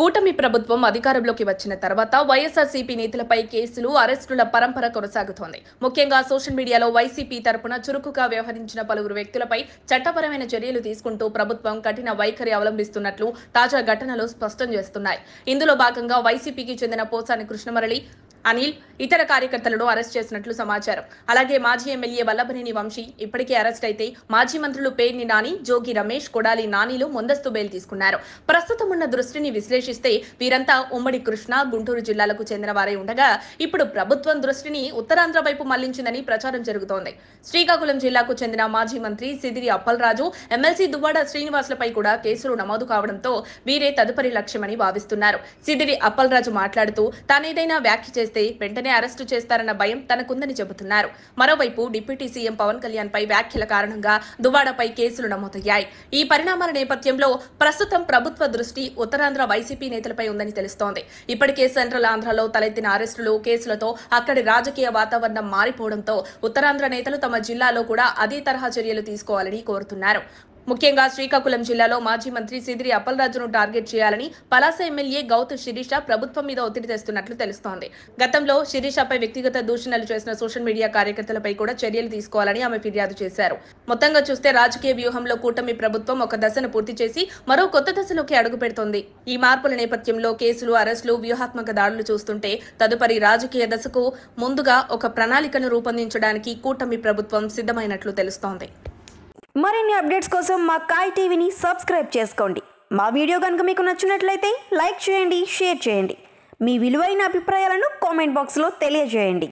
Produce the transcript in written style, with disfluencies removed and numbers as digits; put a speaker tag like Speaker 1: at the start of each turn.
Speaker 1: కూటమి ప్రభుత్వం అధికారంలోకి వచ్చిన తర్వాత వైఎస్ఆర్సీపీ నేతలపై కేసులు, అరెస్టుల పరంపర కొనసాగుతోంది. ముఖ్యంగా సోషల్ మీడియాలో వైసీపీ తరపున చురుకుగా వ్యవహరించిన పలువురు వ్యక్తులపై చట్టపరమైన చర్యలు తీసుకుంటూ ప్రభుత్వం కఠిన వైఖరి అవలంబిస్తున్నట్లు తాజా ఘటనలు స్పష్టం చేస్తున్నాయి. ఇందులో భాగంగా వైసీపీకి చెందిన పోసాని కృష్ణమురళి, అనిల్, ఇతర కార్యకర్తలను అరెస్ట్ చేసినట్లు సమాచారం. అలాగే మాజీ ఎమ్మెల్యే వల్లభనేని వంశీ ఇప్పటికే అరెస్ట్ అయితే మాజీ మంత్రులు పేర్ని నాని, జోగి రమేష్, కొడాలి నానిలు ముందస్తు బెయిల్ తీసుకున్నారు. ప్రస్తుతం ఉన్న దృష్టిని విశ్లేషిస్తే వీరంతా ఉమ్మడి కృష్ణా, గుంటూరు జిల్లాలకు చెందిన వారే ఉండగా ఇప్పుడు ప్రభుత్వం దృష్టిని ఉత్తరాంధ్ర వైపు మళ్లించిందని ప్రచారం జరుగుతోంది. శ్రీకాకుళం జిల్లాకు చెందిన మాజీ మంత్రి సిదిరి అప్పలరాజు, ఎమ్మెల్సీ దువ్వాడ శ్రీనివాసులపై కూడా కేసులు నమోదు కావడంతో వీరే తదుపరి లక్ష్యమని భావిస్తున్నారు. సిదిరి అప్పలరాజు మాట్లాడుతూ తానేదైనా వ్యాఖ్య చేస్తే వెంటనే అరెస్టు చేస్తారన్న భయం తనకుందని చెబుతున్నారు. మరోవైపు డిప్యూటీ సీఎం పవన్ కళ్యాణ్ పై వ్యాఖ్యల కారణంగా దువ్వాడపై కేసులు నమోదయ్యాయి. ఈ పరిణామాల నేపథ్యంలో ప్రస్తుతం ప్రభుత్వ దృష్టి ఉత్తరాంధ్ర వైసీపీ నేతలపై ఉందని తెలుస్తోంది. ఇప్పటికే సెంట్రల్ ఆంధ్రలో తలెత్తిన అరెస్టులు, కేసులతో అక్కడి రాజకీయ వాతావరణం మారిపోవడంతో ఉత్తరాంధ్ర నేతలు తమ జిల్లాలో కూడా అదే తరహా చర్యలు తీసుకోవాలని కోరుతున్నారు. ముఖ్యంగా శ్రీకాకుళం జిల్లాలో మాజీ మంత్రి సిదిరి అప్పలరాజును టార్గెట్ చేయాలని పలాస ఎమ్మెల్యే గౌతు శిరీష ప్రభుత్వం మీద ఒత్తిడి తెస్తున్నట్లు తెలుస్తోంది. గతంలో శిరీషపై వ్యక్తిగత దూషణలు చేసిన సోషల్ మీడియా కార్యకర్తలపై కూడా చర్యలు తీసుకోవాలని ఆమె ఫిర్యాదు చేశారు. మొత్తంగా చూస్తే రాజకీయ వ్యూహంలో కూటమి ప్రభుత్వం ఒక దశను పూర్తి చేసి మరో కొత్త దశలోకి అడుగు పెడుతోంది. ఈ మార్పుల నేపథ్యంలో కేసులు, అరెస్టులు, వ్యూహాత్మక దాడులు చూస్తుంటే తదుపరి రాజకీయ దశకు ముందుగా ఒక ప్రణాళికను రూపొందించడానికి కూటమి ప్రభుత్వం సిద్ధమైనట్లు తెలుస్తోంది.
Speaker 2: మరిన్ని అప్డేట్స్ కోసం మా కాయ్ టీవీని సబ్స్క్రైబ్ చేసుకోండి. మా వీడియో కనుక మీకు నచ్చినట్లయితే లైక్ చేయండి, షేర్ చేయండి. మీ విలువైన అభిప్రాయాలను కామెంట్ బాక్స్లో తెలియజేయండి.